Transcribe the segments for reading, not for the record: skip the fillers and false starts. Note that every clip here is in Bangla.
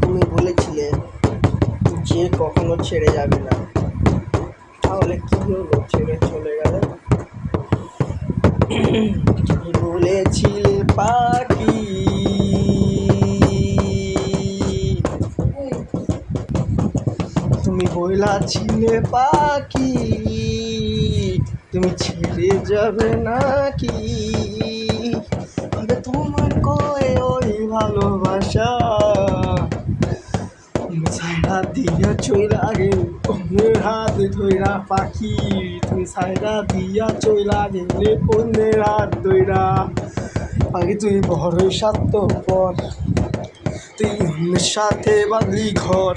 তুমি বলেছিলে যে কখনো ছেড়ে যাবে না, তাহলে কি হলো? ছেড়ে চলে গেল। তুমি বলেছিলে পাখি, তুমি বলেছিলে পাখি, তুমি ছেড়ে যাবে নাকি? তোমার কয়ে ওই ভালোবাসা সাইরা দিয়া চইলা গেলে অন্যের হাত ধইরা পাখি, তুমি সাইরা দিয়া চইলা গেলে অন্যের হাত ধইরা পাখি। তুই বড়ই স্বার্থপর, তুই অন্যের সাথে বাঁধলি ঘর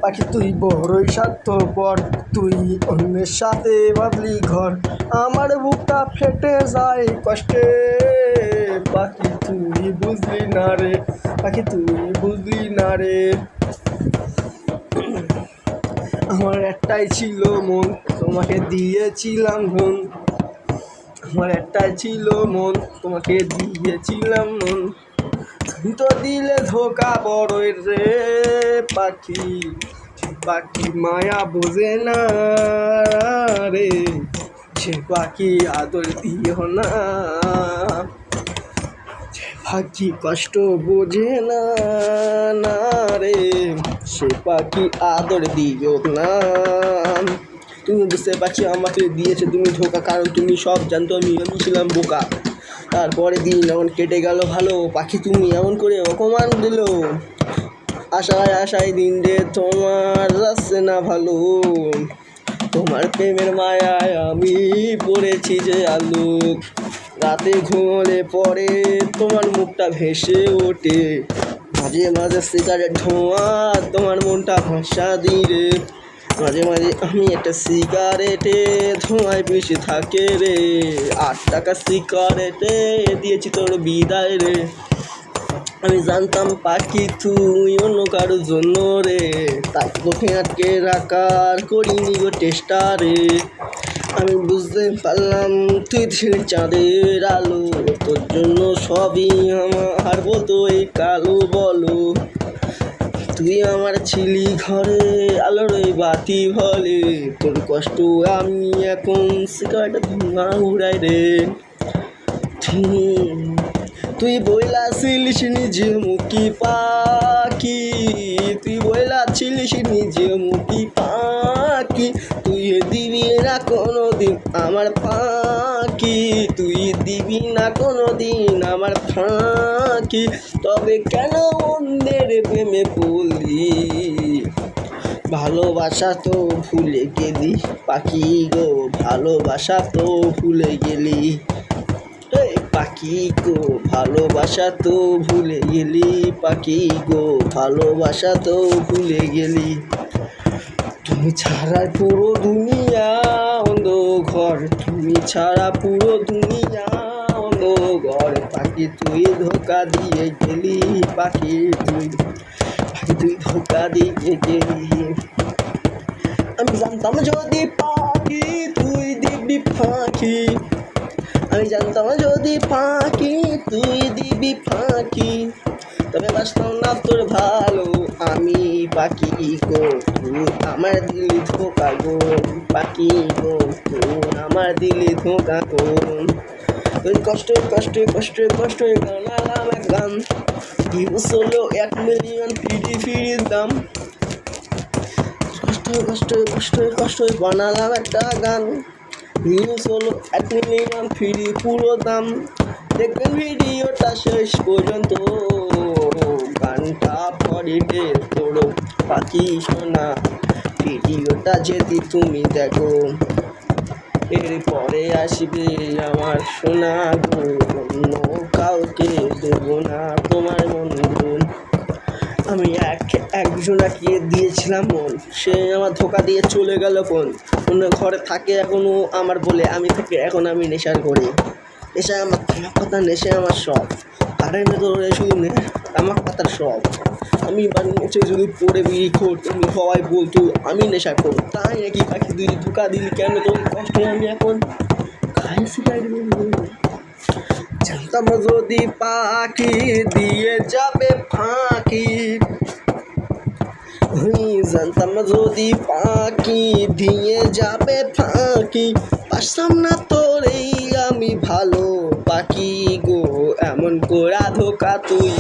পাখি, তুই বড়ই স্বার্থপর, তুই অন্যের সাথে বাঁধলি ঘর। আমার বুকটা ফেটে যায় কষ্টে পাখি, তুই বুঝলি না রে পাখি, তুই বুঝলি না রে। আমার একটাই ছিল মন, তোমাকে দিয়েছিলাম ধন। আমার একটাই ছিল মন, তোমাকে দিয়েছিলাম মন। তুমি তো দিলে ধোকা বড়ই রে পাখি, পাখি মায়া বোঝে না রে, সে পাখি আদর দিও না, পাখি কষ্ট বোঝে না না রে, সে পাখি আদর দিও না। তুমি বুঝতে পারছি আমাকে দিয়েছে তুমি ধোকা, কারণ তুমি সব জানতো আমি ছিলাম বোকা। তারপরে দিন এমন কেটে গেল ভালো পাখি, তুমি এমন করে অপমান দিল। আশায় আশায় দিন রে তোমার যাচ্ছে না ভালো, তোমার প্রেমের মায়ায় আমি পড়েছি যে আলু। রাতে ঘুমোলে পরে তোমার মুখটা ভেসে ওঠে, মাঝে মাঝে সিগারেট ধোঁয়া তোমার মনটা ভাসা দিরে। মাঝে মাঝে আমি একটা সিগারেটে ধোঁয়ায় বেশি থাকে রে, 8 টাকা সিগারেটে দিয়েছি তোর বিদায় রে। আমি জানতাম পাখি তুই অন্য কারোর জন্য রে, তাই তোকে আটকে রাখার করিনি গো চেষ্টা রে। আমি বুঝতে পারলাম তুই ছিলি চাঁদের আলো, তোর জন্য সবই আমার বলতো এই কালো বলো। তুই আমার ছিলি ঘরে আলোর ওই বাতি ভলে, তোর কষ্ট আমি এখন সিগারেট ধোঁয়া উড়াই রে। তুই বইলা ছিলিস নিজে মুখি পাখি, তুই বইলা ছিলিস নিজে মুখি পাখি, তুই দিবি না কোনো দিন আমার ফাঁকি, তুই দিবি না কোনো দিন আমার ফাঁকি। তবে কেন অন্যের প্রেমে পড়লি, ভালোবাসা তো ভুলে গেলি পাখি গো, ভালোবাসা তো ভুলে গেলি পাখি গো, ভালোবাসা তো ভুলে গেলি পাখি গো, ভালোবাসা তো ভুলে গেলি। তুমি ছাড়া পুরো দুনিয়া অন্ধকার, তুমি ছাড়া পুরো দুনিয়া অন্ধকার পাখি, তুই ধোকা দিয়ে গেলি পাখি, তুই ধোকা দিয়ে গেলি। আমি জানতাম যদি পাখি তুই দিবি ফাঁকি, আমি জানতাম যদি পাখি তুই দিবি ফাঁকি, তবে বাসতাম না তোর ভালো আমি পাখি গো, তুই আমার দিলি ধোকা গো পাখি গো, তুই আমার দিলি ধোকা গো। তুই কষ্ট কষ্ট কষ্ট কষ্ট গানালাম এক গান, ভিউস হলো 1 মিলিয়ন ফিরি ফিরি দাম। কষ্ট কষ্ট কষ্ট কষ্ট বানালাম একটা গান, ভিউস হলো 1 মিলিয়ন ফিরি পুরো দাম। দেখবেন ভিডিওটা শেষ পর্যন্ত, গানটা পড়িতে তোর পাখি শোনা, ভিডিওটা যদি তুমি দেখো এরপরে আসবে আমার সোনা গো, অন্য কাউকে দেবো না তোমার বন্ধু। আমি একজনকে দিয়েছিলাম মন, সে আমার ধোকা দিয়ে চলে গেল কোন অন্য ঘরে থাকে এখনও আমার বলে, আমি থেকে এখন আমি নেশার করি। নেশা আমার তামাক পাতা, নেশা আমার সব, আরে ধরে শুধু তামাক পাতার সব। আমি বানিয়েছি যদি পড়ে বিড়ি খোর, তুমি সবাই বলতো আমি নেশা করি, তাই নাকি পাখি তুই ধোকা দিলি কেন, তোর কষ্ট আমি এখন খাই সিগারেট। জানতাম যদি পাখি দিয়ে যাবে ফাঁকি, জানতাম যদি পাখি দিয়ে যাবে ফাঁকি, পারতাম না তোরেই আমি ভালো পাখি গো, এমন করা ধোকা তুই।